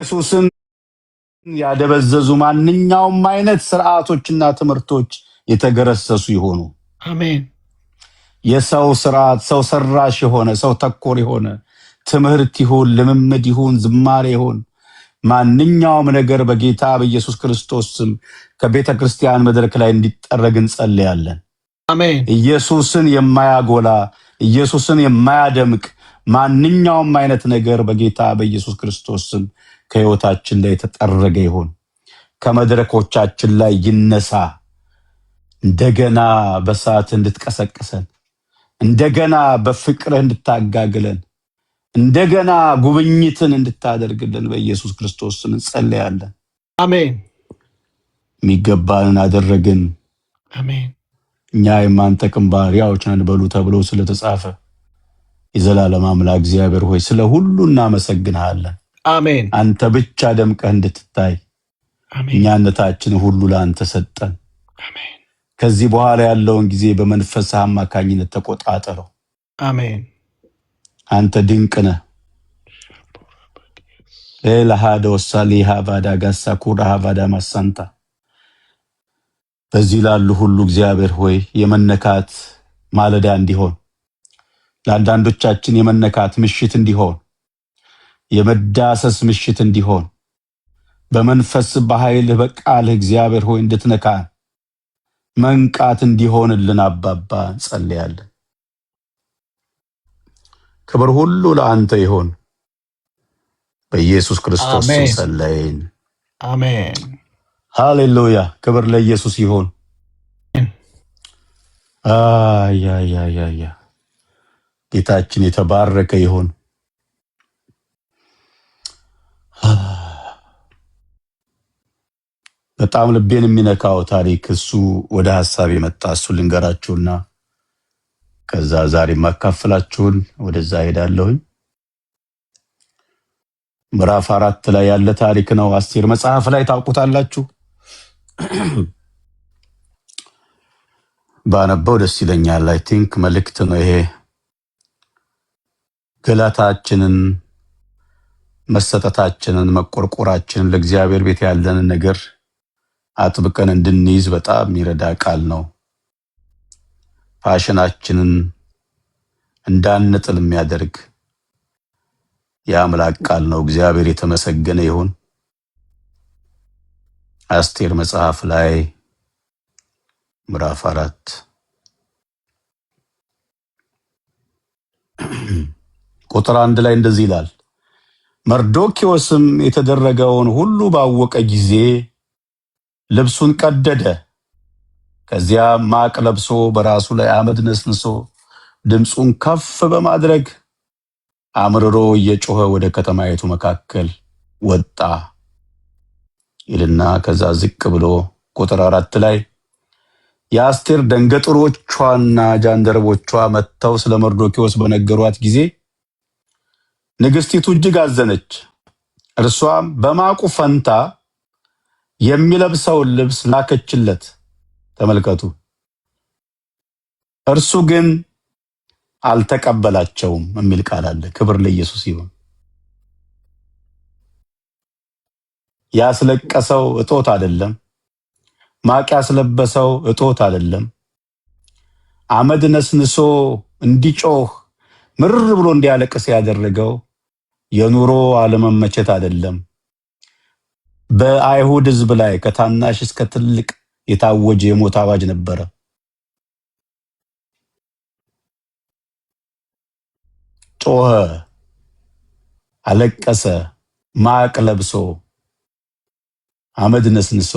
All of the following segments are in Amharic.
ኢየሱስን ያደበዘዙ ማንኛውም አይነት ስርዓቶችና ትምህርቶች የተገረሰሱ ይሆኑ። አሜን። የሰው ስርዓት፣ ሰው ሰራሽ የሆነ ሰው ተኮር የሆነ ትምህርት ይሁን፣ ልምምድ ይሁን፣ ዝማሬ ይሁን፣ ማንኛውም ነገር በጌታ በኢየሱስ ክርስቶስ ስም ከቤተ ክርስቲያን መድረክ ላይ እንዲጠረግ እንጸልያለን። አሜን። ኢየሱስን የማያጎላ ኢየሱስን የማያደምቅ ማንኛውም አይነት ነገር በጌታ በኢየሱስ ክርስቶስ ስም ከህይወታችን ላይ የተጠረገ ይሁን። ከመድረኮቻችን ላይ ይነሳ። እንደገና በሰዓት እንድትቀሰቅሰን፣ እንደገና በፍቅርህ እንድታጋግለን፣ እንደገና ጉብኝትን እንድታደርግልን በኢየሱስ ክርስቶስ ስም እንጸልያለን። አሜን። የሚገባንን አደረግን። አሜን። እኛ የማንጠቅም ባሪያዎች ነን በሉ ተብሎ ስለተጻፈ የዘላለም አምላክ እግዚአብሔር ሆይ ስለ ሁሉ እናመሰግንሃለን። አሜን። አንተ ብቻ ደምቀህ እንድትታይ እኛነታችን ሁሉ ለአንተ ሰጠን። አሜን። ከዚህ በኋላ ያለውን ጊዜ በመንፈስ አማካኝነት ተቆጣጠረው። አሜን። አንተ ድንቅ ነህ። ለሃዶ ሳሊሃ ባዳ ጋሳ ኩራ ባዳ ማሳንታ በዚህ ላሉ ሁሉ እግዚአብሔር ሆይ የመነካት ማለዳ እንዲሆን፣ ለአንዳንዶቻችን የመነካት ምሽት እንዲሆን፣ የመዳሰስ ምሽት እንዲሆን፣ በመንፈስ በኃይል በቃል እግዚአብሔር ሆይ እንድትነካ መንቃት እንዲሆንልን አባባ እንጸልያለን። ክብር ሁሉ ለአንተ ይሆን። በኢየሱስ ክርስቶስ ስም ጸለይን። አሜን። ሃሌሉያ። ክብር ለኢየሱስ ይሆን። አያ ጌታችን የተባረከ ይሆን። በጣም ልቤን የሚነካው ታሪክ እሱ ወደ ሐሳብ የመጣ እሱ ልንገራችሁና ከዛ ዛሬ ማካፈላችሁን ወደዛ ሄዳለሁኝ። ምዕራፍ 4 ላይ ያለ ታሪክ ነው። አስቴር መጽሐፍ ላይ ታውቁታላችሁ። ባነበው ደስ ይለኛል። አይ ቲንክ መልእክት ነው ይሄ። ገላታችንን፣ መሰጠታችንን፣ መቆርቆራችንን ለእግዚአብሔር ቤት ያለንን ነገር አጥብቀን እንድንይዝ በጣም የሚረዳ ቃል ነው። ፋሽናችንን እንዳንጥል የሚያደርግ የአምላክ ቃል ነው። እግዚአብሔር የተመሰገነ ይሁን። አስቴር መጽሐፍ ላይ ምዕራፍ 4 ቁጥር 1 ላይ እንደዚህ ይላል። መርዶክዮስም የተደረገውን ሁሉ ባወቀ ጊዜ ልብሱን ቀደደ። ከዚያም ማቅ ለብሶ በራሱ ላይ አመድ ነስንሶ ድምፁን ከፍ በማድረግ አምርሮ እየጮኸ ወደ ከተማይቱ መካከል ወጣ ይልና ከዛ ዝቅ ብሎ ቁጥር 4 ላይ የአስቴር ደንገጥሮቿና ጃንደረቦቿ መጥተው ስለ መርዶክዮስ በነገሯት ጊዜ ንግስቲቱ እጅግ አዘነች። እርሷም በማቁ ፈንታ የሚለብሰውን ልብስ ላከችለት። ተመልከቱ። እርሱ ግን አልተቀበላቸውም የሚል ቃል አለ። ክብር ለኢየሱስ ይሁን። ያስለቀሰው እጦት አይደለም። ማቅ ያስለበሰው እጦት አይደለም። አመድ ነስንሶ እንዲጮህ ምርር ብሎ እንዲያለቅስ ያደረገው የኑሮ አለመመቸት አይደለም። በአይሁድ ሕዝብ ላይ ከታናሽ እስከ ትልቅ የታወጀ የሞት አዋጅ ነበረ። ጮኸ፣ አለቀሰ፣ ማቅ ለብሶ አመድ ነስንሶ።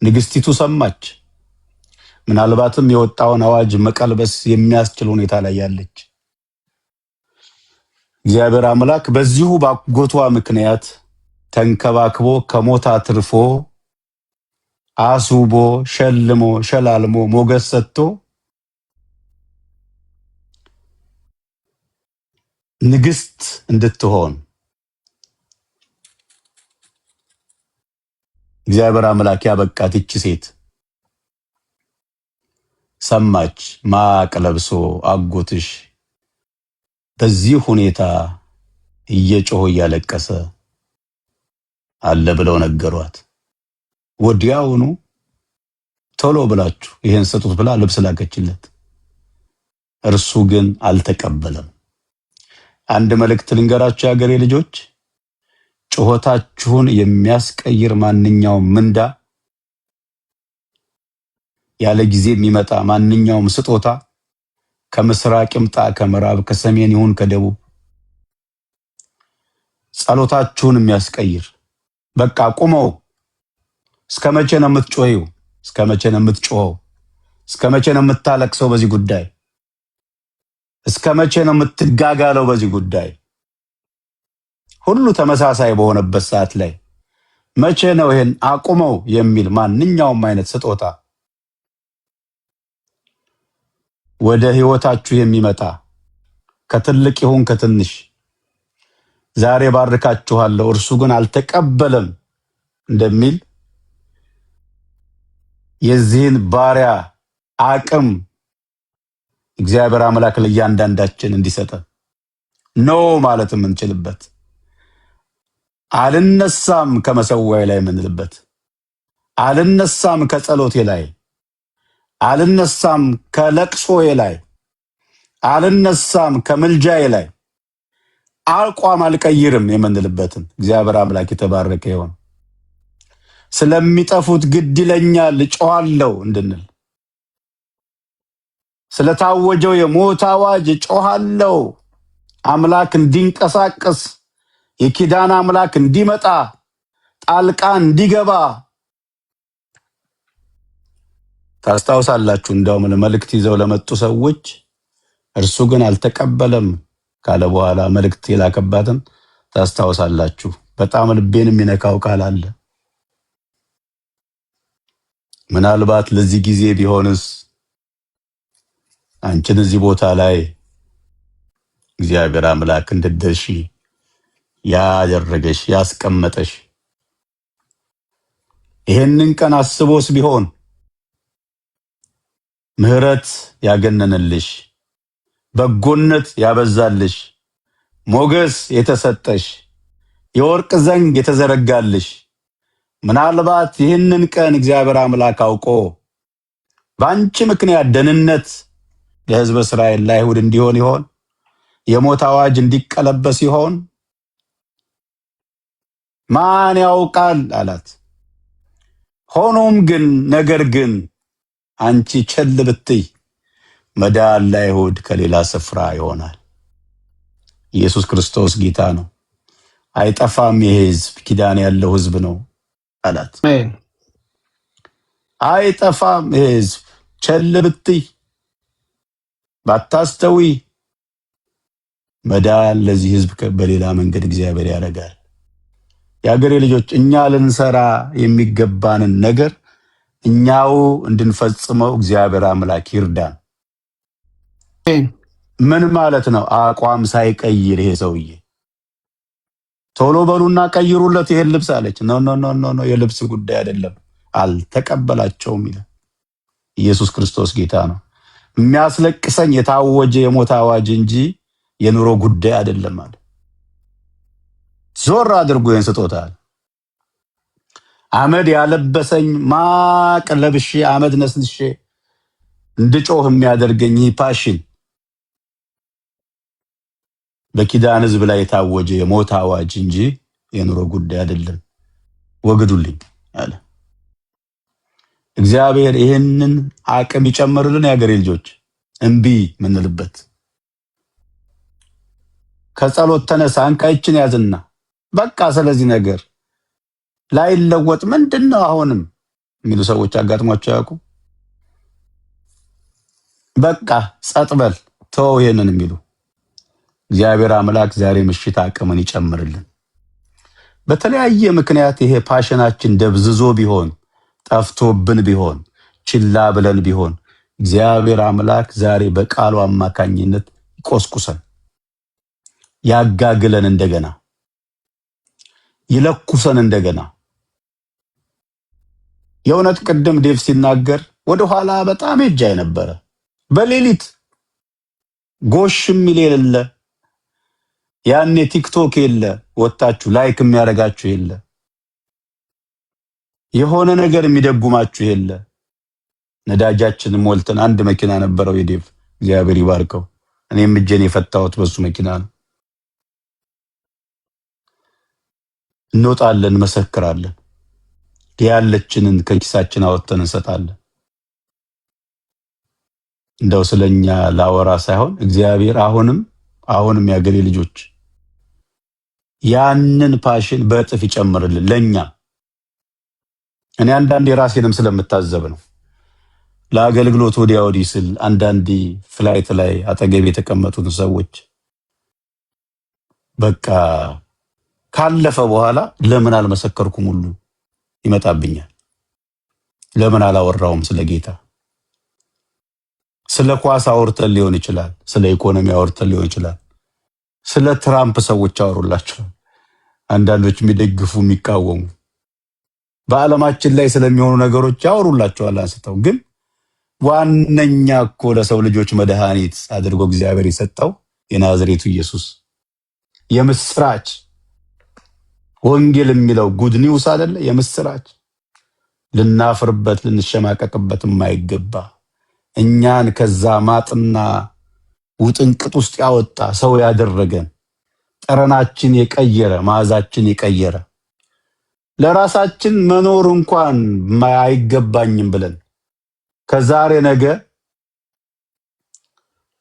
ንግስቲቱ ሰማች። ምናልባትም የወጣውን አዋጅ መቀልበስ የሚያስችል ሁኔታ ላይ ያለች። እግዚአብሔር አምላክ በዚሁ ባጎቷ ምክንያት ተንከባክቦ ከሞት አትርፎ አስውቦ ሸልሞ ሸላልሞ ሞገስ ሰጥቶ ንግስት እንድትሆን እግዚአብሔር አምላክ ያበቃት እቺ ሴት ሰማች። ማቅ ለብሶ አጎትሽ በዚህ ሁኔታ እየጮኸ እያለቀሰ አለ ብለው ነገሯት። ወዲያውኑ ቶሎ ብላችሁ ይሄን ስጡት ብላ ልብስ ላከችለት። እርሱ ግን አልተቀበለም። አንድ መልእክት ልንገራችሁ የአገሬ ልጆች፣ ጩኸታችሁን የሚያስቀይር ማንኛውም ምንዳ፣ ያለ ጊዜ የሚመጣ ማንኛውም ስጦታ ከምስራቅ ይምጣ ከምዕራብ ከሰሜን ይሁን ከደቡብ ጸሎታችሁን የሚያስቀይር በቃ ቁመው። እስከ መቼ ነው የምትጮኸው? እስከ መቼ ነው የምትጮኸው? እስከ መቼ ነው የምታለቅሰው በዚህ ጉዳይ? እስከ መቼ ነው የምትጋጋለው በዚህ ጉዳይ? ሁሉ ተመሳሳይ በሆነበት ሰዓት ላይ መቼ ነው ይሄን አቁመው የሚል ማንኛውም አይነት ስጦታ ወደ ህይወታችሁ የሚመጣ ከትልቅ ይሁን ከትንሽ ዛሬ ባርካችኋለሁ እርሱ ግን አልተቀበለም እንደሚል የዚህን ባሪያ አቅም እግዚአብሔር አምላክ ለእያንዳንዳችን እንዲሰጠን ነው ማለት የምንችልበት፣ አልነሳም ከመሰዋዬ ላይ የምንልበት፣ አልነሳም ከጸሎቴ ላይ፣ አልነሳም ከለቅሶዬ ላይ፣ አልነሳም ከምልጃዬ ላይ፣ አቋም አልቀይርም የምንልበትን እግዚአብሔር አምላክ የተባረከ ይሁን። ስለሚጠፉት ግድ ይለኛል ጮሃለሁ እንድንል፣ ስለታወጀው የሞት አዋጅ ጮሃለሁ፣ አምላክ እንዲንቀሳቀስ የኪዳን አምላክ እንዲመጣ ጣልቃ እንዲገባ ታስታውሳላችሁ። እንደውም መልእክት ይዘው ለመጡ ሰዎች እርሱ ግን አልተቀበለም ካለ በኋላ መልእክት የላከባትን ታስታውሳላችሁ። በጣም ልቤን የሚነካው ቃል አለ። ምናልባት ለዚህ ጊዜ ቢሆንስ አንቺን እዚህ ቦታ ላይ እግዚአብሔር አምላክ እንድትደርሺ ያደረገሽ ያስቀመጠሽ ይሄንን ቀን አስቦስ ቢሆን ምህረት ያገነነልሽ፣ በጎነት ያበዛልሽ፣ ሞገስ የተሰጠሽ፣ የወርቅ ዘንግ የተዘረጋልሽ፣ ምናልባት ይህንን ቀን እግዚአብሔር አምላክ አውቆ በአንቺ ምክንያት ደህንነት ለሕዝበ እስራኤል ለአይሁድ እንዲሆን ይሆን? የሞት አዋጅ እንዲቀለበስ ይሆን? ማን ያውቃል አላት። ሆኖም ግን ነገር ግን አንቺ ቸል ብትይ መዳን ለአይሁድ ከሌላ ስፍራ ይሆናል። ኢየሱስ ክርስቶስ ጌታ ነው። አይጠፋም። ይሄ ሕዝብ ኪዳን ያለው ሕዝብ ነው አላት። አሜን። አይጠፋም። ይሄ ሕዝብ ቸል ብትይ ባታስተዊ መዳን ለዚህ ሕዝብ በሌላ መንገድ እግዚአብሔር ያደርጋል። የአገሬ ልጆች እኛ ልንሰራ የሚገባንን ነገር እኛው እንድንፈጽመው እግዚአብሔር አምላክ ይርዳን። ምን ማለት ነው? አቋም ሳይቀይር ይሄ ሰውዬ ቶሎ በሉና ቀይሩለት ይሄን ልብስ አለች። ኖ ኖ ኖ ኖ የልብስ ጉዳይ አይደለም። አልተቀበላቸውም ይላል። ኢየሱስ ክርስቶስ ጌታ ነው። የሚያስለቅሰኝ የታወጀ የሞት አዋጅ እንጂ የኑሮ ጉዳይ አይደለም አለ። ዞር አድርጎ ይህን ስጦታል። አመድ ያለበሰኝ ማቅ ለብሼ አመድ ነስንሼ እንድጮህ የሚያደርገኝ ፓሽን በኪዳን ሕዝብ ላይ የታወጀ የሞት አዋጅ እንጂ የኑሮ ጉዳይ አይደለም። ወግዱልኝ አለ እግዚአብሔር። ይህንን አቅም ይጨምርልን የአገሬ ልጆች። እምቢ ምንልበት ከጸሎት ተነሳ አንቃይችን ያዝና በቃ ስለዚህ ነገር ላይለወጥ ምንድነው አሁንም የሚሉ ሰዎች አጋጥሟቸው ያውቁ? በቃ ጸጥበል ተው ይሄንን የሚሉ እግዚአብሔር አምላክ ዛሬ ምሽት አቅምን ይጨምርልን። በተለያየ ምክንያት ይሄ ፓሽናችን ደብዝዞ ቢሆን ጠፍቶብን ቢሆን ችላ ብለን ቢሆን እግዚአብሔር አምላክ ዛሬ በቃሉ አማካኝነት ይቆስቁሰን፣ ያጋግለን፣ እንደገና ይለኩሰን እንደገና። የእውነት ቅድም ዴቭ ሲናገር ወደኋላ በጣም ሄጃይ ነበረ። በሌሊት ጎሽ የሚል የሌለ ያኔ ቲክቶክ የለ፣ ወጣችሁ ላይክ የሚያደርጋችሁ የለ፣ የሆነ ነገር የሚደጉማችሁ የለ። ነዳጃችን ሞልተን አንድ መኪና ነበረው የዴቭ እግዚአብሔር ይባርከው። እኔም እጄን የፈታሁት በሱ መኪና ነው። እንወጣለን፣ መሰክራለን፣ ያለችንን ከኪሳችን አወጥተን እንሰጣለን። እንደው ስለኛ ላወራ ሳይሆን እግዚአብሔር አሁንም ያገሬ ልጆች ያንን ፓሽን በእጥፍ ይጨምርልን ለኛ። እኔ አንዳንዴ ራሴንም ስለምታዘብ ነው ለአገልግሎት ወዲያ ወዲህ ስል አንዳንዴ ፍላይት ላይ አጠገብ የተቀመጡት ሰዎች በቃ ካለፈ በኋላ ለምን አልመሰከርኩም ሁሉ ይመጣብኛል። ለምን አላወራውም ስለ ጌታ? ስለ ኳስ አውርተን ሊሆን ይችላል፣ ስለ ኢኮኖሚ አውርተን ሊሆን ይችላል፣ ስለ ትራምፕ ሰዎች አወሩላቸው። አንዳንዶች የሚደግፉ የሚቃወሙ በዓለማችን ላይ ስለሚሆኑ ነገሮች ያወሩላቸዋል አንስተው። ግን ዋነኛ እኮ ለሰው ልጆች መድኃኒት አድርጎ እግዚአብሔር የሰጠው የናዝሬቱ ኢየሱስ የምስራች ወንጌል የሚለው ጉድ ኒውስ አይደለ? የምስራች ልናፍርበት ልንሸማቀቅበት የማይገባ እኛን ከዛ ማጥና ውጥንቅጥ ውስጥ ያወጣ ሰው ያደረገን ጠረናችን የቀየረ መዓዛችን የቀየረ ለራሳችን መኖር እንኳን አይገባኝም ብለን ከዛሬ ነገ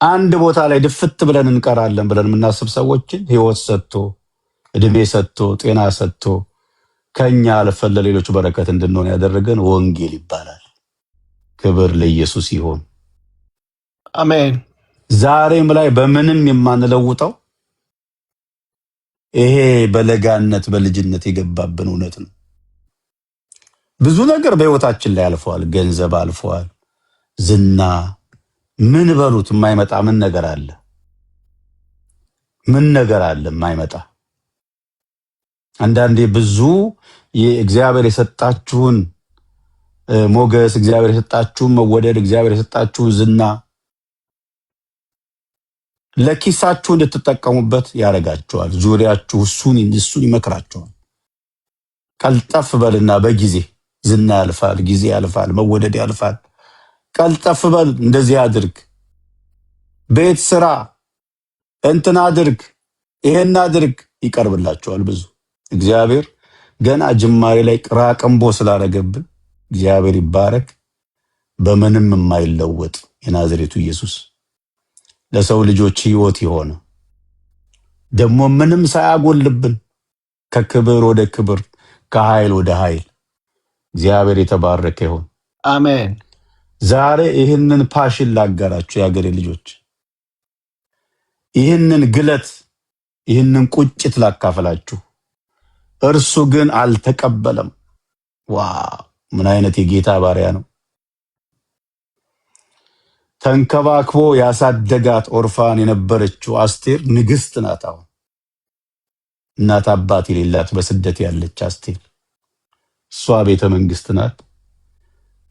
አንድ ቦታ ላይ ድፍት ብለን እንቀራለን ብለን የምናስብ ሰዎችን ሕይወት ሰጥቶ እድሜ ሰጥቶ ጤና ሰጥቶ ከኛ አልፈን ለሌሎች በረከት እንድንሆን ያደረገን ወንጌል ይባላል። ክብር ለኢየሱስ ይሁን። አሜን። ዛሬም ላይ በምንም የማንለውጠው ይሄ በለጋነት በልጅነት የገባብን እውነት ነው። ብዙ ነገር በህይወታችን ላይ አልፈዋል። ገንዘብ አልፈዋል። ዝና ምን በሉት የማይመጣ ምን ነገር አለ? ምን ነገር አለ የማይመጣ? አንዳንዴ ብዙ የእግዚአብሔር የሰጣችሁን ሞገስ፣ እግዚአብሔር የሰጣችሁን መወደድ፣ እግዚአብሔር የሰጣችሁን ዝና ለኪሳችሁ እንድትጠቀሙበት ያደርጋችኋል። ዙሪያችሁ እሱን ይመክራችኋል። ቀልጠፍ በልና በጊዜ ዝና ያልፋል፣ ጊዜ ያልፋል፣ መወደድ ያልፋል። ቀልጠፍ በል፣ እንደዚህ አድርግ፣ ቤት ስራ፣ እንትን አድርግ፣ ይሄን አድርግ ይቀርብላችኋል ብዙ። እግዚአብሔር ገና ጅማሬ ላይ ቅራቅንቦ ስላደረገብን እግዚአብሔር ይባረክ። በምንም የማይለወጥ የናዝሬቱ ኢየሱስ ለሰው ልጆች ሕይወት የሆነ ደግሞ ምንም ሳያጎልብን ከክብር ወደ ክብር ከኃይል ወደ ኃይል እግዚአብሔር የተባረከ ይሁን። አሜን። ዛሬ ይህንን ፓሽን ላጋራችሁ የአገሬ ልጆች፣ ይህንን ግለት ይህንን ቁጭት ላካፈላችሁ። እርሱ ግን አልተቀበለም። ዋው! ምን አይነት የጌታ ባሪያ ነው! ተንከባክቦ ያሳደጋት ኦርፋን የነበረችው አስቴር ንግስት ናት። አሁን እናት አባት የሌላት በስደት ያለች አስቴር እሷ ቤተ መንግስት ናት።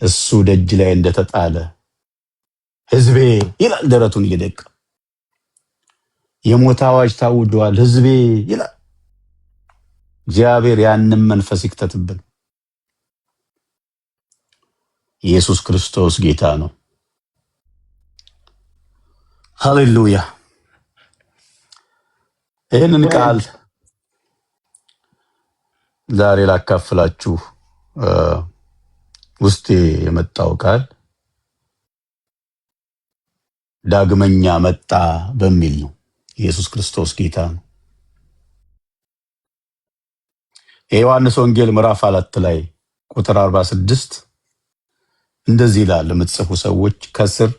እሱ ደጅ ላይ እንደተጣለ ህዝቤ ይላል ደረቱን እየደቃ። የሞት አዋጅ ታውጇል ህዝቤ ይላል። እግዚአብሔር ያንን መንፈስ ይክተትብን። ኢየሱስ ክርስቶስ ጌታ ነው። ሃሌሉያ። ይህንን ቃል ዛሬ ላካፍላችሁ ውስጤ የመጣው ቃል ዳግመኛ መጣ በሚል ነው። ኢየሱስ ክርስቶስ ጌታ ነው። የዮሐንስ ወንጌል ምዕራፍ 4 ላይ ቁጥር 46 እንደዚህ ይላል። የምትጽፉ ሰዎች ከስር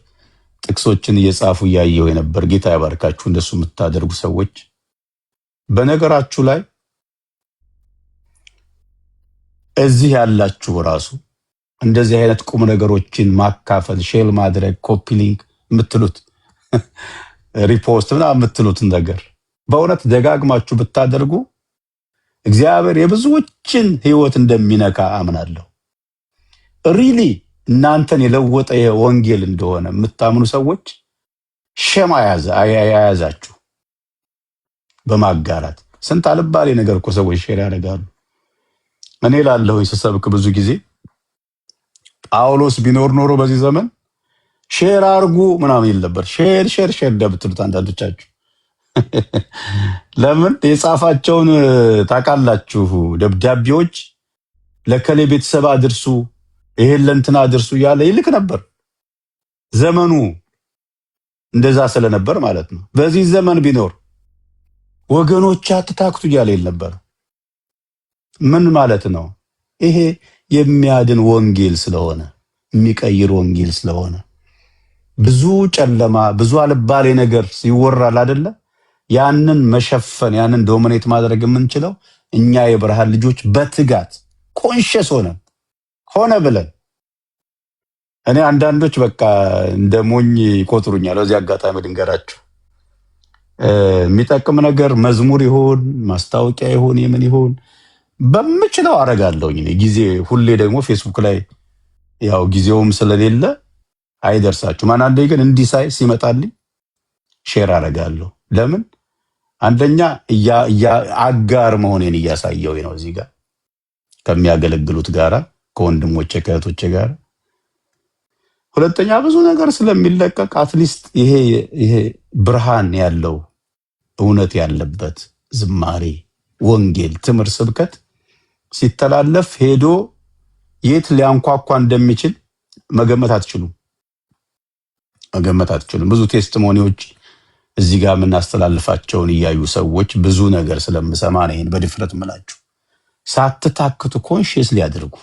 ጥቅሶችን እየጻፉ እያየሁ የነበር ጌታ ያባርካችሁ። እንደሱ የምታደርጉ ሰዎች በነገራችሁ ላይ እዚህ ያላችሁ ራሱ እንደዚህ አይነት ቁም ነገሮችን ማካፈል፣ ሼር ማድረግ፣ ኮፒ ሊንክ የምትሉት ሪፖስት ምናምን የምትሉትን ነገር በእውነት ደጋግማችሁ ብታደርጉ እግዚአብሔር የብዙዎችን ሕይወት እንደሚነካ አምናለሁ። ሪሊ እናንተን የለወጠ ወንጌል እንደሆነ የምታምኑ ሰዎች ሸማ ያዛችሁ። በማጋራት ስንት አልባሌ ነገር እኮ ሰዎች ሼር ያደርጋሉ። እኔ ላለሁኝ ስሰብክ ብዙ ጊዜ ጳውሎስ ቢኖር ኖሮ በዚህ ዘመን ሼር አርጉ ምናምን ይል ነበር። ሼር ሼር ሼር እንደምትሉት አንዳንዶቻችሁ ለምን የጻፋቸውን ታውቃላችሁ? ደብዳቤዎች ለከሌ ቤተሰብ አድርሱ፣ ይሄን ለእንትና አድርሱ እያለ ይልክ ነበር። ዘመኑ እንደዛ ስለነበር ማለት ነው። በዚህ ዘመን ቢኖር ወገኖች አትታክቱ እያለ ይል ነበር። ምን ማለት ነው? ይሄ የሚያድን ወንጌል ስለሆነ፣ የሚቀይር ወንጌል ስለሆነ ብዙ ጨለማ ብዙ አልባሌ ነገር ይወራል አይደለ? ያንን መሸፈን ያንን ዶሚኔት ማድረግ የምንችለው እኛ የብርሃን ልጆች በትጋት ኮንሽስ ሆነ ብለን። እኔ አንዳንዶች በቃ እንደ ሞኝ ይቆጥሩኛል። በዚህ አጋጣሚ ድንገራችሁ የሚጠቅም ነገር መዝሙር ይሆን ማስታወቂያ ይሆን የምን ይሆን በምችለው አረጋለሁኝ። ጊዜ ሁሌ ደግሞ ፌስቡክ ላይ ያው ጊዜውም ስለሌለ አይደርሳችሁም። አንዳንዴ ግን እንዲህ ሳይ ሲመጣልኝ ሼር አረጋለሁ። ለምን? አንደኛ አጋር መሆኔን እያሳየው ነው እዚህ ጋር ከሚያገለግሉት ጋራ ከወንድሞቼ ከእህቶቼ ጋር። ሁለተኛ ብዙ ነገር ስለሚለቀቅ አትሊስት ይሄ ብርሃን ያለው እውነት ያለበት ዝማሬ፣ ወንጌል፣ ትምህርት፣ ስብከት ሲተላለፍ ሄዶ የት ሊያንኳኳ እንደሚችል መገመት አትችሉም። ብዙ ቴስቲሞኒዎች እዚህ ጋር የምናስተላልፋቸውን እያዩ ሰዎች ብዙ ነገር ስለምሰማ ነው ይሄን በድፍረት ምላችሁ። ሳትታክቱ ኮንሺየስሊ አድርጉ።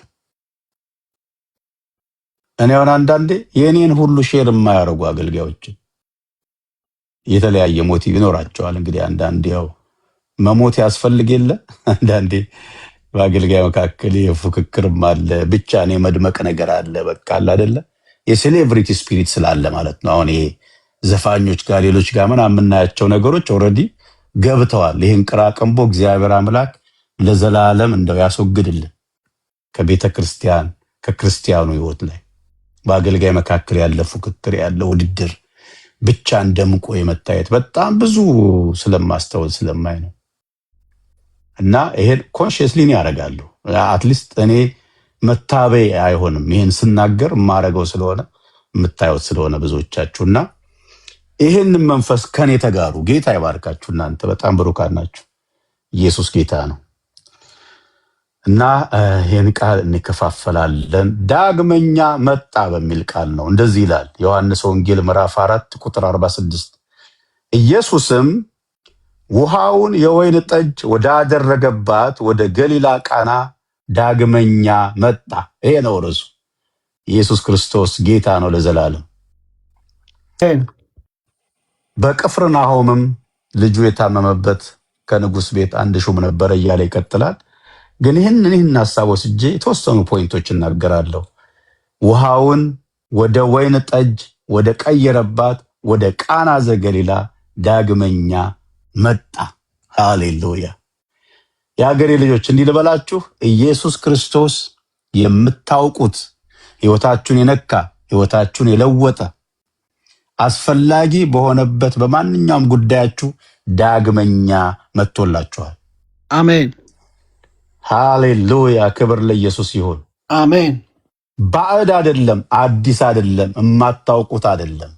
እኔ አሁን አንዳንዴ የኔን ሁሉ ሼር የማያደርጉ አገልጋዮችን የተለያየ ሞቲቭ ይኖራቸዋል። እንግዲህ አንዳንዴ ያው መሞት ያስፈልግ የለ አንዳንዴ በአገልጋይ መካከል የፉክክርም አለ፣ ብቻ እኔ መድመቅ ነገር አለ። በቃ አለ አይደለ? የሴሌብሪቲ ስፒሪት ስላለ ማለት ነው። አሁን ይሄ ዘፋኞች ጋር ሌሎች ጋር ምናምን የምናያቸው ነገሮች ኦልሬዲ ገብተዋል። ይሄን ቅራቅንቦ እግዚአብሔር አምላክ ለዘላለም እንደው ያስወግድልን ከቤተ ክርስቲያን ከክርስቲያኑ ህይወት ላይ። በአገልጋይ መካከል ያለ ፉክክር ያለ ውድድር ብቻ እንደምቆ የመታየት በጣም ብዙ ስለማስተውል ስለማይ ነው። እና ይሄን ኮንሺየስሊ ነው ያደርጋለሁ። አትሊስት እኔ መታበይ አይሆንም። ይሄን ስናገር የማረገው ስለሆነ የምታዩት ስለሆነ ብዙዎቻችሁና ይሄን መንፈስ ከኔ ተጋሩ። ጌታ ይባርካችሁ። እናንተ በጣም ብሩካን ናችሁ። ኢየሱስ ጌታ ነው። እና ይሄን ቃል እንከፋፈላለን። ዳግመኛ መጣ በሚል ቃል ነው። እንደዚህ ይላል ዮሐንስ ወንጌል ምዕራፍ 4 ቁጥር 46 ኢየሱስም ውሃውን የወይን ጠጅ ወዳደረገባት ወደ ገሊላ ቃና ዳግመኛ መጣ። ይሄ ነው ርዕሱ። ኢየሱስ ክርስቶስ ጌታ ነው ለዘላለም። በቅፍርናሆምም ልጁ የታመመበት ከንጉሥ ቤት አንድ ሹም ነበረ እያለ ይቀጥላል። ግን ይህን ሀሳብ ወስጄ የተወሰኑ ፖይንቶች እናገራለሁ። ውሃውን ወደ ወይን ጠጅ ወደ ቀየረባት ወደ ቃና ዘገሊላ ዳግመኛ መጣ። ሃሌሉያ! የሀገሬ ልጆች እንዲህ ልበላችሁ፣ ኢየሱስ ክርስቶስ የምታውቁት ህይወታችሁን የነካ ህይወታችሁን የለወጠ አስፈላጊ በሆነበት በማንኛውም ጉዳያችሁ ዳግመኛ መጥቶላችኋል። አሜን። ሃሌሉያ! ክብር ለኢየሱስ ይሁን። አሜን። ባዕድ አይደለም፣ አዲስ አይደለም፣ የማታውቁት አይደለም።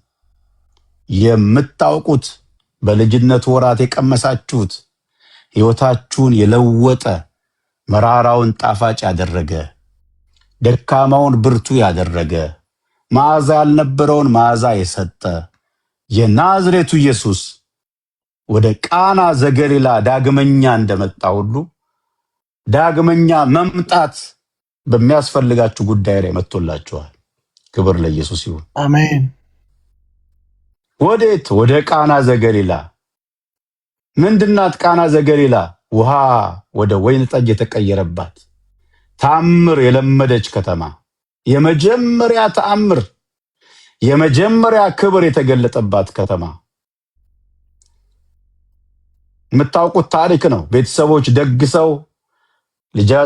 የምታውቁት በልጅነት ወራት የቀመሳችሁት ህይወታችሁን የለወጠ መራራውን ጣፋጭ ያደረገ ደካማውን ብርቱ ያደረገ መዓዛ ያልነበረውን መዓዛ የሰጠ የናዝሬቱ ኢየሱስ ወደ ቃና ዘገሊላ ዳግመኛ እንደመጣ ሁሉ ዳግመኛ መምጣት በሚያስፈልጋችሁ ጉዳይ ላይ መጥቶላችኋል። ክብር ለኢየሱስ ይሁን። አሜን። ወዴት? ወደ ቃና ዘገሊላ። ምንድናት ቃና ዘገሊላ? ውሃ ወደ ወይን ጠጅ የተቀየረባት ታምር የለመደች ከተማ፣ የመጀመሪያ ተአምር የመጀመሪያ ክብር የተገለጠባት ከተማ። የምታውቁት ታሪክ ነው። ቤተሰቦች ደግሰው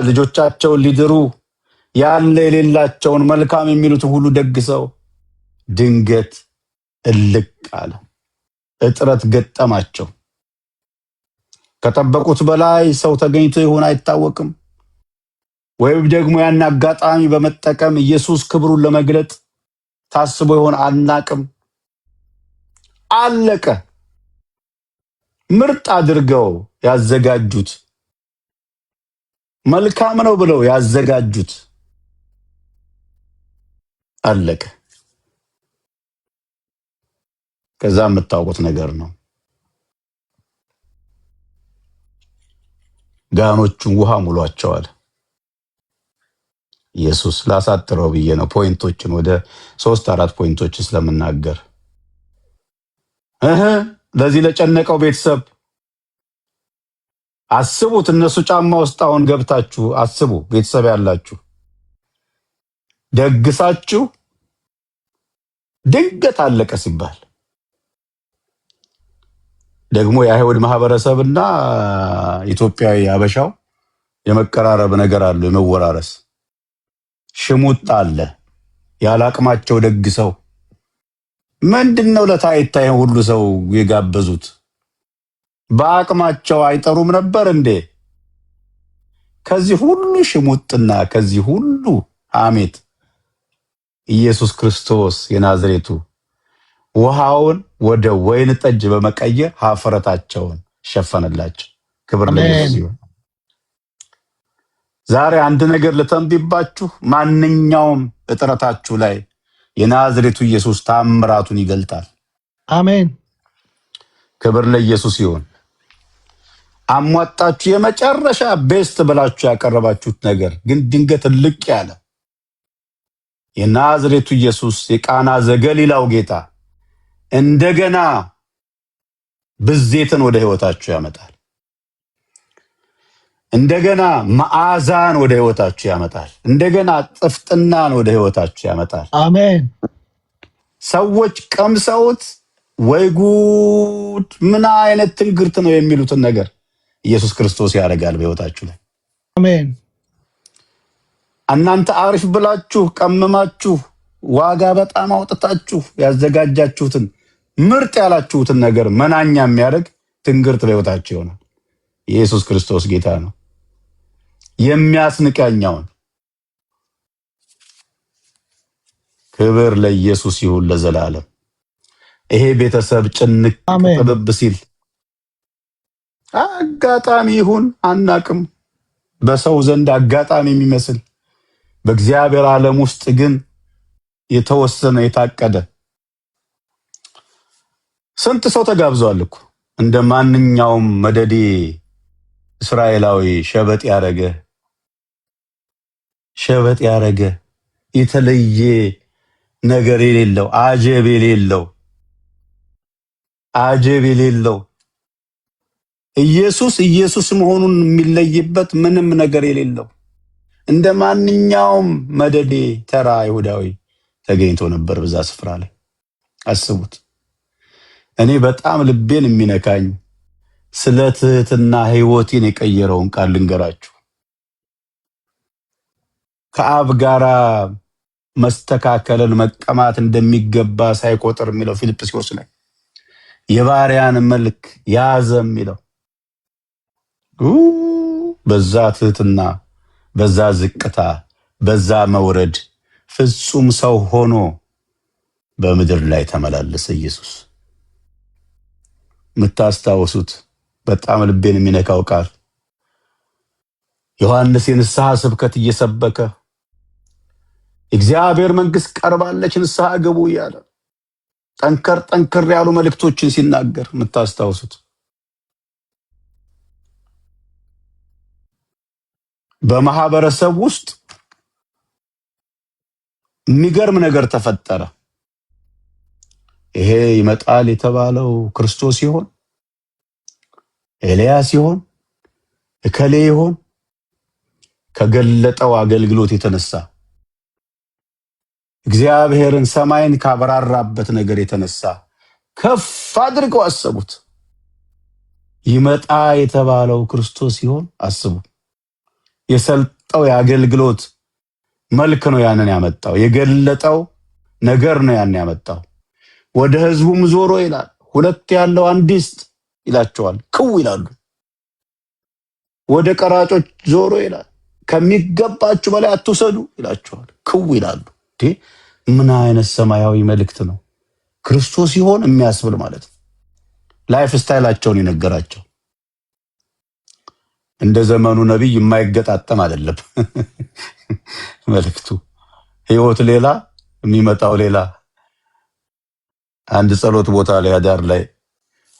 ልጆቻቸውን ሊድሩ ያለ የሌላቸውን መልካም የሚሉት ሁሉ ደግሰው ድንገት እልቅ አለ። እጥረት ገጠማቸው። ከጠበቁት በላይ ሰው ተገኝቶ ይሆን አይታወቅም። ወይም ደግሞ ያን አጋጣሚ በመጠቀም ኢየሱስ ክብሩን ለመግለጥ ታስቦ ይሆን አናቅም። አለቀ። ምርጥ አድርገው ያዘጋጁት መልካም ነው ብለው ያዘጋጁት አለቀ። ከዛ የምታውቁት ነገር ነው። ጋኖቹን ውሃ ሙሏቸዋል። ኢየሱስ ላሳጥረው ብዬ ነው ፖይንቶችን ወደ 3-4 ፖይንቶች ስለምናገር ለዚህ ለጨነቀው ቤተሰብ አስቡት። እነሱ ጫማ ውስጥ አሁን ገብታችሁ አስቡ። ቤተሰብ ያላችሁ ደግሳችሁ ድንገት አለቀ ሲባል ደግሞ የአይሁድ ማህበረሰብና ኢትዮጵያዊ አበሻው የመቀራረብ ነገር አለ፣ የመወራረስ ሽሙጥ አለ። ያላቅማቸው ደግሰው ምንድነው ለታይታይ ሁሉ ሰው የጋበዙት? በአቅማቸው አይጠሩም ነበር እንዴ? ከዚህ ሁሉ ሽሙጥና ከዚህ ሁሉ አሜት ኢየሱስ ክርስቶስ የናዝሬቱ ውሃውን ወደ ወይን ጠጅ በመቀየር ሀፍረታቸውን ሸፈነላቸው። ክብር ለኢየሱስ ይሁን። ዛሬ አንድ ነገር ልተንብባችሁ፣ ማንኛውም እጥረታችሁ ላይ የናዝሬቱ ኢየሱስ ታምራቱን ይገልጣል። አሜን። ክብር ለኢየሱስ ይሁን። አሟጣችሁ የመጨረሻ ቤስት ብላችሁ ያቀረባችሁት ነገር ግን ድንገት ልቅ ያለ የናዝሬቱ ኢየሱስ የቃና ዘገሊላው ጌታ እንደገና ብዜትን ወደ ህይወታችሁ ያመጣል። እንደገና መዓዛን ወደ ህይወታችሁ ያመጣል። እንደገና ጥፍጥናን ወደ ህይወታችሁ ያመጣል። አሜን። ሰዎች ቀምሰውት ወይ ጉድ ምን አይነት ትንግርት ነው የሚሉትን ነገር ኢየሱስ ክርስቶስ ያደርጋል በህይወታችሁ ላይ። አሜን። እናንተ አሪፍ ብላችሁ ቀመማችሁ ዋጋ በጣም አውጥታችሁ ያዘጋጃችሁትን ምርጥ ያላችሁትን ነገር መናኛ የሚያደርግ ትንግርት በህይወታችሁ ይሆናል። ኢየሱስ ክርስቶስ ጌታ ነው። የሚያስንቀኛውን ክብር ለኢየሱስ ይሁን ለዘላለም። ይሄ ቤተሰብ ጭንቅ ጥብብ ሲል አጋጣሚ ይሁን አናቅም፣ በሰው ዘንድ አጋጣሚ የሚመስል በእግዚአብሔር ዓለም ውስጥ ግን የተወሰነ የታቀደ ስንት ሰው ተጋብዟል እኮ። እንደ ማንኛውም መደዴ እስራኤላዊ ሸበጥ ያረገ የተለየ ነገር የሌለው አጀብ የሌለው ኢየሱስ መሆኑን የሚለይበት ምንም ነገር የሌለው እንደ ማንኛውም መደዴ ተራ ይሁዳዊ ተገኝቶ ነበር በዛ ስፍራ ላይ። አስቡት። እኔ በጣም ልቤን የሚነካኝ ስለ ትህትና ህይወቴን የቀየረውን ቃል ልንገራችሁ። ከአብ ጋራ መስተካከልን መቀማት እንደሚገባ ሳይቆጥር የሚለው ፊልጵስዩስ ላይ የባሪያን መልክ ያዘ የሚለው በዛ ትህትና፣ በዛ ዝቅታ፣ በዛ መውረድ ፍጹም ሰው ሆኖ በምድር ላይ ተመላለሰ ኢየሱስ። የምታስታውሱት በጣም ልቤን የሚነካው ቃል ዮሐንስ የንስሐ ስብከት እየሰበከ እግዚአብሔር መንግስት ቀርባለች ንስሐ ግቡ እያለ ጠንከር ያሉ መልእክቶችን ሲናገር የምታስታውሱት። በማህበረሰብ ውስጥ የሚገርም ነገር ተፈጠረ። ይሄ ይመጣል የተባለው ክርስቶስ ይሆን? ኤልያስ ይሆን? እከሌ ይሆን? ከገለጠው አገልግሎት የተነሳ እግዚአብሔርን ሰማይን ካበራራበት ነገር የተነሳ ከፍ አድርገው አሰቡት። ይመጣ የተባለው ክርስቶስ ይሆን? አስቡ። የሰልጠው የአገልግሎት መልክ ነው ያንን ያመጣው። የገለጠው ነገር ነው ያንን ያመጣው። ወደ ህዝቡም ዞሮ ይላል ሁለት ያለው አንድ ይስጥ ይላቸዋል። ክው ይላሉ። ወደ ቀራጮች ዞሮ ይላል። ከሚገባችሁ በላይ አትውሰዱ ይላቸዋል። ክው ይላሉ። ምን አይነት ሰማያዊ መልእክት ነው! ክርስቶስ ይሆን የሚያስብል ማለት ነው። ላይፍ ስታይላቸውን የነገራቸው እንደ ዘመኑ ነቢይ የማይገጣጠም አይደለም መልእክቱ። ህይወት ሌላ፣ የሚመጣው ሌላ። አንድ ጸሎት ቦታ ላይ አዳር ላይ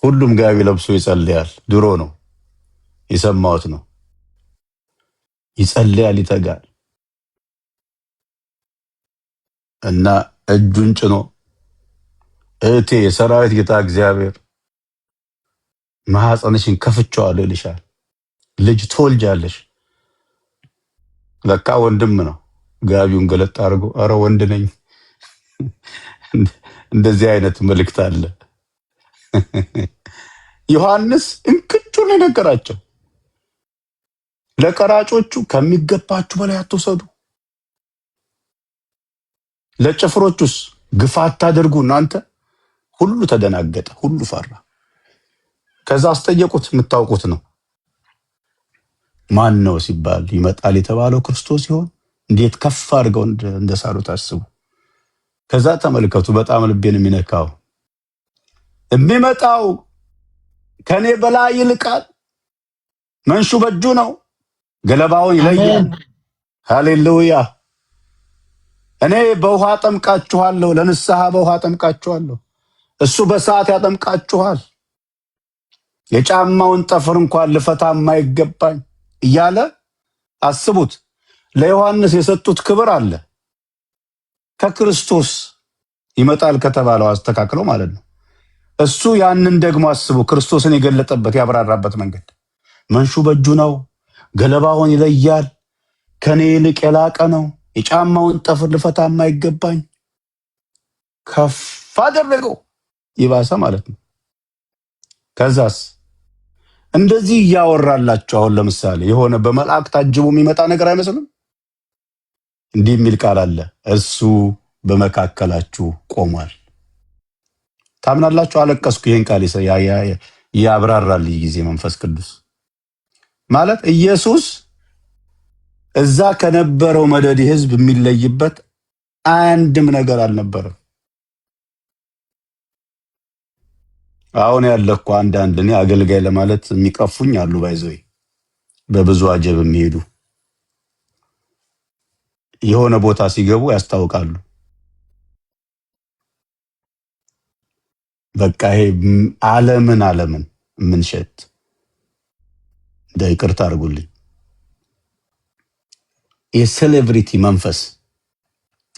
ሁሉም ጋቢ ለብሶ ይጸልያል። ድሮ ነው የሰማሁት ነው። ይጸልያል፣ ይተጋል እና እጁን ጭኖ እህቴ የሰራዊት ጌታ እግዚአብሔር ማህፀንሽን ከፍቼዋለሁ ይልሻል። ልጅ ትወልጃለሽ። ለካ ወንድም ነው። ጋቢውን ገለጥ አድርጎ አረ ወንድ ነኝ። እንደዚህ አይነት መልእክት አለ። ዮሐንስ እንክቹን ነገራቸው። ለቀራጮቹ ከሚገባችሁ በላይ አትውሰዱ፣ ለጭፍሮቹስ ግፍ አታድርጉ እናንተ። ሁሉ ተደናገጠ፣ ሁሉ ፈራ። ከዛ አስጠየቁት። የምታውቁት ነው። ማን ነው ሲባል ይመጣል የተባለው ክርስቶስ ሲሆን እንዴት ከፍ አድርገው እንደሳሉት አስቡ። ከዛ ተመልከቱ፣ በጣም ልቤን የሚነካው የሚመጣው ከኔ በላይ ይልቃል፣ መንሹ በእጁ ነው፣ ገለባውን ይለያል። ሃሌሉያ። እኔ በውሃ ጠምቃችኋለሁ፣ ለንስሐ በውሃ ጠምቃችኋለሁ፣ እሱ በሰዓት ያጠምቃችኋል። የጫማውን ጠፍር እንኳን ልፈታ የማይገባኝ እያለ አስቡት። ለዮሐንስ የሰጡት ክብር አለ። ከክርስቶስ ይመጣል ከተባለው አስተካክለው ማለት ነው። እሱ ያንን ደግሞ አስቡ፣ ክርስቶስን የገለጠበት ያብራራበት መንገድ። መንሹ በእጁ ነው፣ ገለባውን ይለያል፣ ከኔ ይልቅ የላቀ ነው፣ የጫማውን ጠፍር ልፈታ የማይገባኝ ከፍ አደረገው። ይባሰ ማለት ነው። ከዛስ እንደዚህ እያወራላችሁ አሁን ለምሳሌ የሆነ በመልአክ ታጅቦ የሚመጣ ነገር አይመስልም? እንዲህ የሚል ቃል አለ፣ እሱ በመካከላችሁ ቆሟል። ታምናላችሁ? አለቀስኩ። ይሄን ቃል ያብራራል ጊዜ መንፈስ ቅዱስ ማለት ኢየሱስ እዛ ከነበረው መደድ ህዝብ የሚለይበት አንድም ነገር አልነበረም። አሁን ያለኩ አንዳንድ እኔ አገልጋይ ለማለት የሚቀፉኝ አሉ። ባይዘይ በብዙ አጀብ የሚሄዱ የሆነ ቦታ ሲገቡ ያስታውቃሉ። በቃ ይሄ ዓለምን ምንሸት እንደ ይቅርታ አድርጉልኝ የሴሌብሪቲ መንፈስ።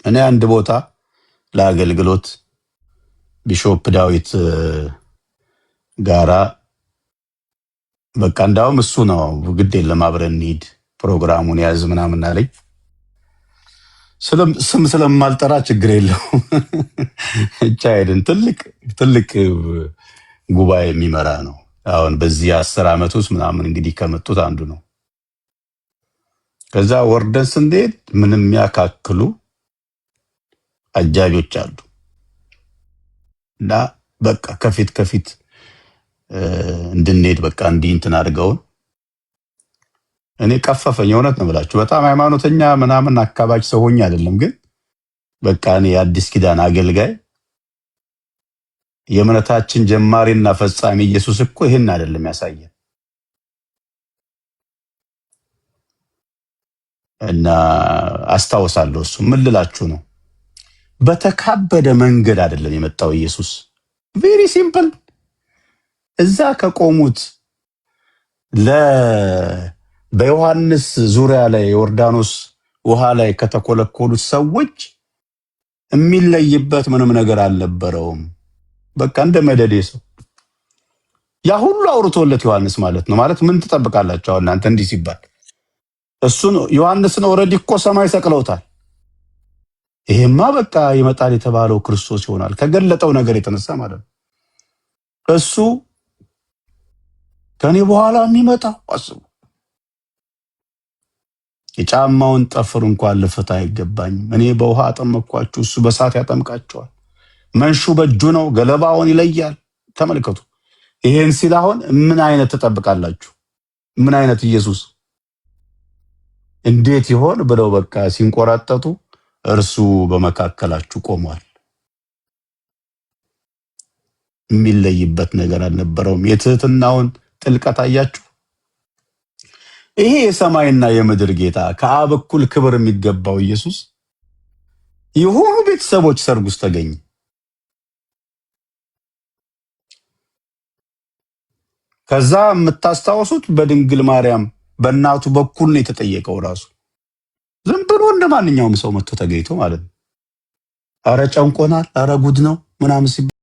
እኔ አንድ ቦታ ለአገልግሎት ቢሾፕ ዳዊት ጋራ በቃ እንዳውም እሱ ነው ግድ የለም አብረን እንሂድ ፕሮግራሙን ያዝ ምናምን አለኝ። ስም ስለማልጠራ ችግር የለውም። ብቻ ሄድን። ትልቅ ጉባኤ የሚመራ ነው። አሁን በዚህ 10 ዓመት ውስጥ ምናምን እንግዲህ ከመጡት አንዱ ነው። ከዛ ወርደን ስንሄድ ምንም የሚያካክሉ አጃቢዎች አሉ እና በቃ ከፊት እንድንሄድ በቃ እንዲህ እንትን አድርገውን እኔ ቀፈፈኝ። እውነት ነው ብላችሁ በጣም ሃይማኖተኛ ምናምን አካባቢ ሰው ሆኜ አይደለም፣ ግን በቃ እኔ የአዲስ ኪዳን አገልጋይ የእምነታችን ጀማሪና ፈጻሚ ኢየሱስ እኮ ይሄን አይደለም ያሳየን። እና አስታውሳለሁ እሱ ምን ልላችሁ ነው፣ በተካበደ መንገድ አይደለም የመጣው ኢየሱስ። ቬሪ ሲምፕል። እዛ ከቆሙት በዮሐንስ ዙሪያ ላይ ዮርዳኖስ ውሃ ላይ ከተኮለኮሉት ሰዎች የሚለይበት ምንም ነገር አልነበረውም። በቃ እንደ መደዴ ሰው ያ ሁሉ አውርቶለት ዮሐንስ ማለት ነው። ማለት ምን ትጠብቃላችሁ እናንተ እንዲህ ሲባል? እሱን ዮሐንስን ኦልሬዲ እኮ ሰማይ ሰቅለውታል። ይሄማ በቃ ይመጣል የተባለው ክርስቶስ ይሆናል ከገለጠው ነገር የተነሳ ማለት ነው። እሱ ከኔ በኋላ የሚመጣው አስቡ፣ የጫማውን ጠፍር እንኳን ልፈታ አይገባኝም፣ እኔ በውሃ አጠመቅኳችሁ፣ እሱ በእሳት ያጠምቃቸዋል፣ መንሹ በእጁ ነው፣ ገለባውን ይለያል። ተመልከቱ። ይሄን ሲል አሁን ምን አይነት ትጠብቃላችሁ? ምን አይነት ኢየሱስ እንዴት ይሆን ብለው በቃ ሲንቆራጠጡ እርሱ በመካከላችሁ ቆሟል። የሚለይበት ነገር አልነበረውም። የትህትናውን ጥልቀት አያችሁ። ይሄ የሰማይና የምድር ጌታ ከአብ እኩል ክብር የሚገባው ኢየሱስ የሆኑ ቤተሰቦች ሰርግ ውስጥ ተገኘ። ከዛ የምታስታውሱት በድንግል ማርያም በእናቱ በኩል ነው የተጠየቀው። ራሱ ዝም ብሎ እንደ ማንኛውም ሰው መጥቶ ተገኝቶ ማለት ነው። አረ ጨንቆናል፣ አረ ጉድ ነው ምናምን